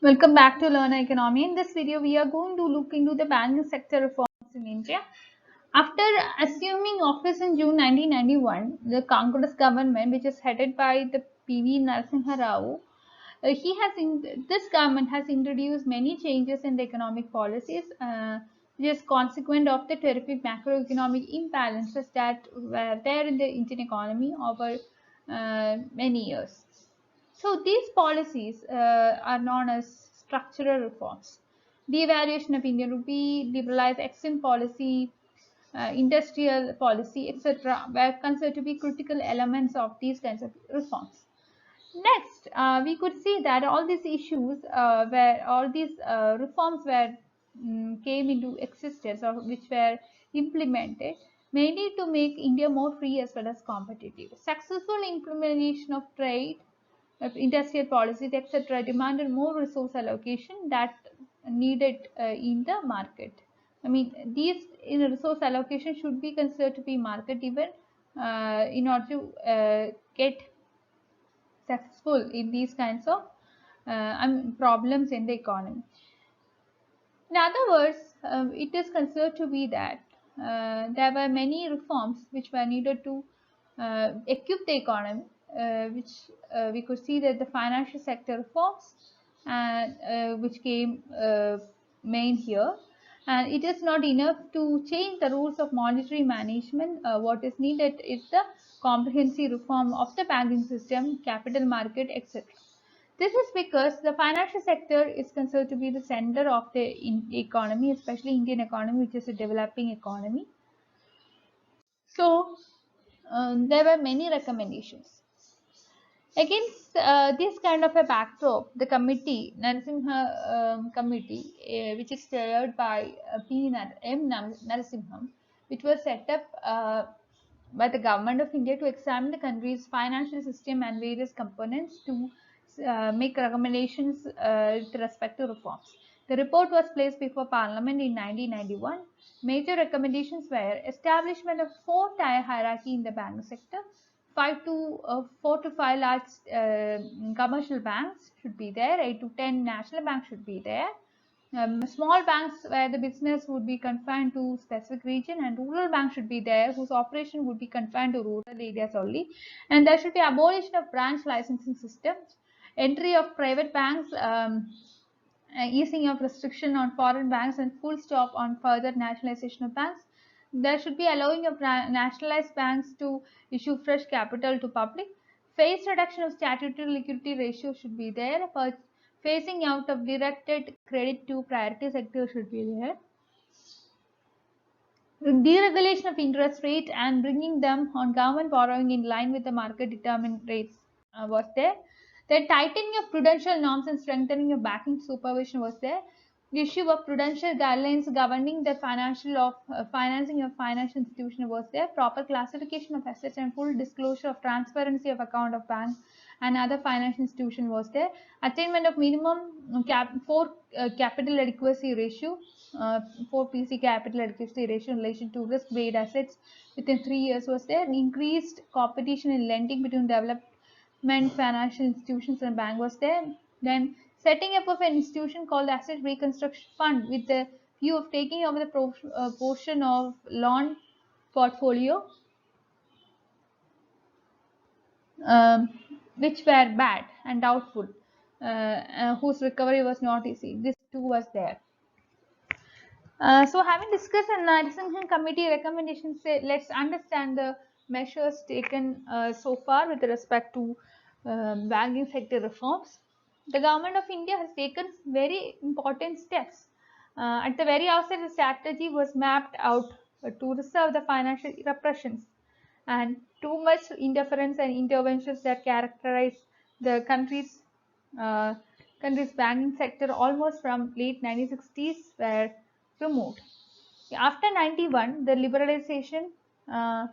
Welcome back to Learn Economy. In this video, we are going to look into the banking sector reforms in India. After assuming office in June 1991, the Congress government, which is headed by the P.V. Narasimha Rao, this government has introduced many changes in the economic policies, which is consequent of the terrific macroeconomic imbalances that were there in the Indian economy over many years. So these policies are known as structural reforms. Devaluation of Indian rupee, liberalized exim policy, industrial policy, etc., were considered to be critical elements of these kinds of reforms. Next, we could see that all these issues, where all these reforms were came into existence or which were implemented, mainly to make India more free as well as competitive. Successful implementation of trade, of industrial policies, etc., demanded more resource allocation that needed in the market. I mean, these in resource allocation should be considered to be market driven in order to get successful in these kinds of problems in the economy. In other words, it is considered to be that there were many reforms which were needed to equip the economy, which we could see that the financial sector reforms which came main here. And it is not enough to change the rules of monetary management. What is needed is the comprehensive reform of the banking system, capital market, etc. This is because the financial sector is considered to be the center of the economy, especially Indian economy, which is a developing economy. So there were many recommendations. Against this kind of a backdrop, the committee, Narasimha committee, which is chaired by Narasimham, which was set up by the government of India to examine the country's financial system and various components to make recommendations with respect to reforms. The report was placed before Parliament in 1991. Major recommendations were establishment of four-tier hierarchy in the banking sector, 4 to 5 large commercial banks should be there, 8 to 10 national banks should be there. Small banks where the business would be confined to specific region, and rural banks should be there whose operation would be confined to rural areas only. And there should be abolition of branch licensing systems, entry of private banks, easing of restriction on foreign banks, and full stop on further nationalization of banks. There should be allowing of nationalized banks to issue fresh capital to public. Phased reduction of statutory liquidity ratio should be there. Phasing out of directed credit to priority sector should be there. Deregulation of interest rate and bringing them on government borrowing in line with the market determined rates was there. The tightening of prudential norms and strengthening of banking supervision was there. The issue of prudential guidelines governing the financing of financial institution was there. Proper classification of assets and full disclosure of transparency of account of banks and other financial institution was there. Attainment of minimum capital adequacy ratio, 4 PC capital adequacy ratio in relation to risk-weighted assets within 3 years was there. Increased competition in lending between development financial institutions and bank was there. Then setting up of an institution called Asset Reconstruction Fund with the view of taking over the portion of loan portfolio um, which were bad and doubtful, whose recovery was not easy. This too was there. So having discussed the Narasimhan committee recommendations, let's understand the measures taken so far with respect to banking sector reforms. The government of India has taken very important steps. At the very outset, the strategy was mapped out to reserve the financial repressions and too much interference and interventions that characterize the uh, country's banking sector almost from late 1960s were removed. After 91, the liberalization uh,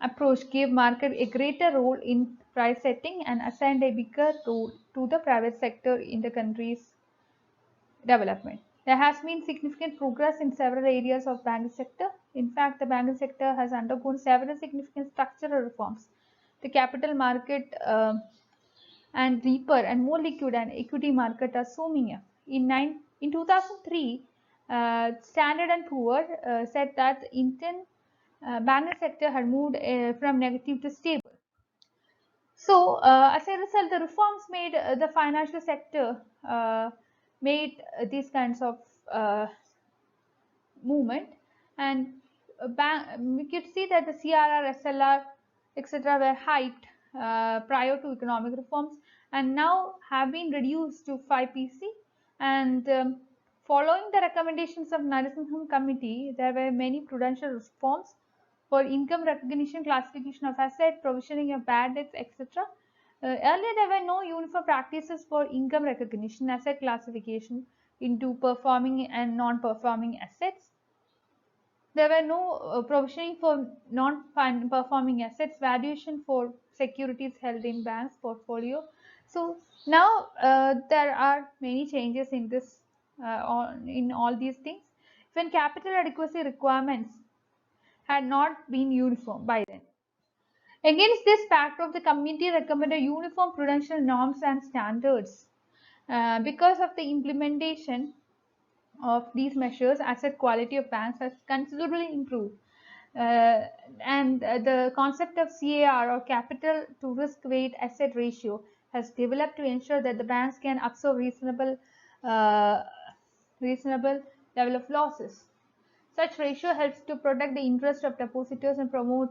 approach gave market a greater role in price setting and assigned a bigger role to the private sector in the country's development. There has been significant progress in several areas of banking sector. In fact, the banking sector has undergone several significant structural reforms. The capital market and deeper and more liquid and equity market are zooming up. In 2003, Standard and Poor said that the Indian banking sector had moved from negative to stable. So, as a result, the reforms made the financial sector made these kinds of movement, and we could see that the CRR, SLR, etc. were hyped prior to economic reforms and now have been reduced to 5 PC. And following the recommendations of Narasimham Committee, there were many prudential reforms for income recognition, classification of asset, provisioning of bad debts, etc. Earlier, there were no uniform practices for income recognition, asset classification into performing and non-performing assets. There were no provisioning for non-performing assets, valuation for securities held in banks portfolio. So now there are many changes in this in all these things. When capital adequacy requirements had not been uniform by then. Against this backdrop, the committee recommended uniform prudential norms and standards. Because of the implementation of these measures, asset quality of banks has considerably improved. And the concept of CAR, or capital to risk weight asset ratio, has developed to ensure that the banks can absorb uh, reasonable level of losses. Such ratio helps to protect the interest of depositors and promote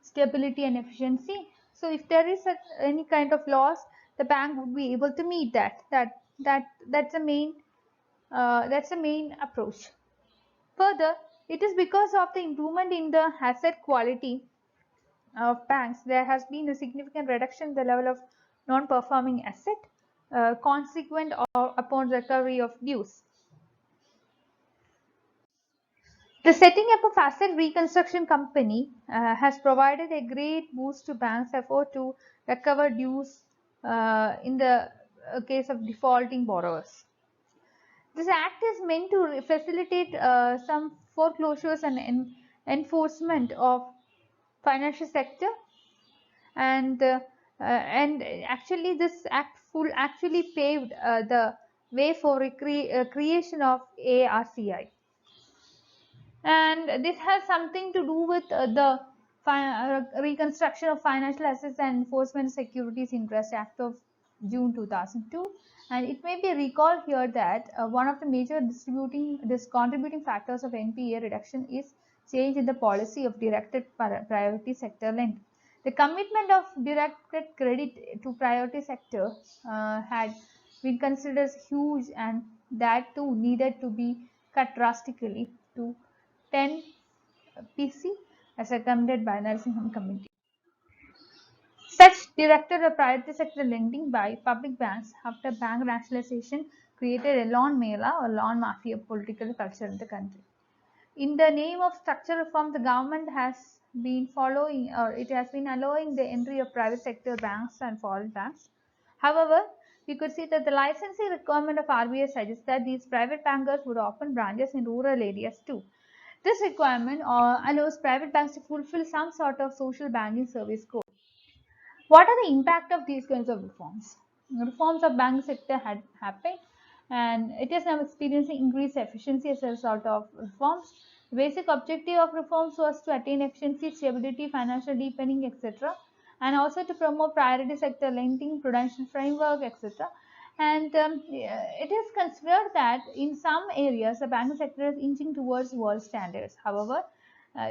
stability and efficiency. So if there is any kind of loss, the bank would be able to meet that. That's the main approach. Further, it is because of the improvement in the asset quality of banks, there has been a significant reduction in the level of non-performing asset consequent or upon recovery of dues. The setting up of asset reconstruction company has provided a great boost to banks' effort to recover dues in the case of defaulting borrowers. This act is meant to facilitate some foreclosures and enforcement of financial sector, and actually this act actually paved the way for creation of ARCI. And this has something to do with the Reconstruction of Financial Assets and Enforcement Securities Interest Act of June 2002. And it may be recalled here that one of the major contributing factors of NPA reduction is change in the policy of directed priority sector lending. The commitment of directed credit to priority sector had been considered huge, and that too needed to be cut drastically to 10 PC as recommended by Narasimham Committee. Such directed a priority sector lending by public banks after bank nationalization created a loan mela or loan mafia political culture in the country. In the name of structural reform, the government has been following, or it has been allowing the entry of private sector banks and foreign banks. However, we could see that the licensing requirement of RBI suggests that these private bankers would open branches in rural areas too. This requirement allows private banks to fulfill some sort of social banking service goal. What are the impact of these kinds of reforms? Reforms of banking sector had happened, and it is now experiencing increased efficiency as a result of reforms. The basic objective of reforms was to attain efficiency, stability, financial deepening, etc., and also to promote priority sector lending, prudential framework, etc. And it is considered that in some areas the banking sector is inching towards world standards. However,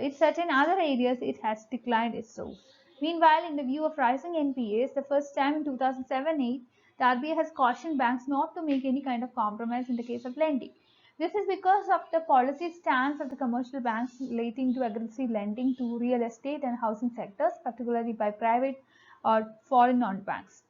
in certain other areas it has declined its role. Meanwhile, in the view of rising NPAs, the first time in 2007-8, the RBI has cautioned banks not to make any kind of compromise in the case of lending. This is because of the policy stance of the commercial banks relating to aggressive lending to real estate and housing sectors, particularly by private or foreign non-banks.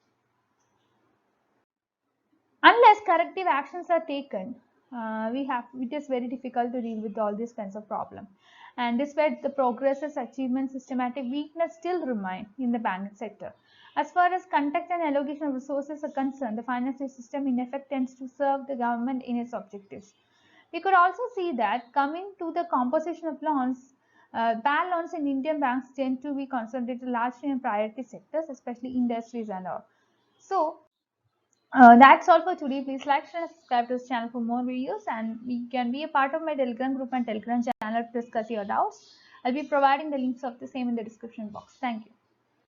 Unless corrective actions are taken, it is very difficult to deal with all these kinds of problems. And despite the progresses, achievements, systematic weakness still remain in the banking sector. As far as conduct and allocation of resources are concerned, the financial system in effect tends to serve the government in its objectives. We could also see that coming to the composition of loans, bad loans in Indian banks tend to be concentrated largely in priority sectors, especially industries and all. So that's all for today. Please like, share, and subscribe to this channel for more videos, and you can be a part of my Telegram group and Telegram channel to discuss your doubts. I'll be providing the links of the same in the description box. Thank you.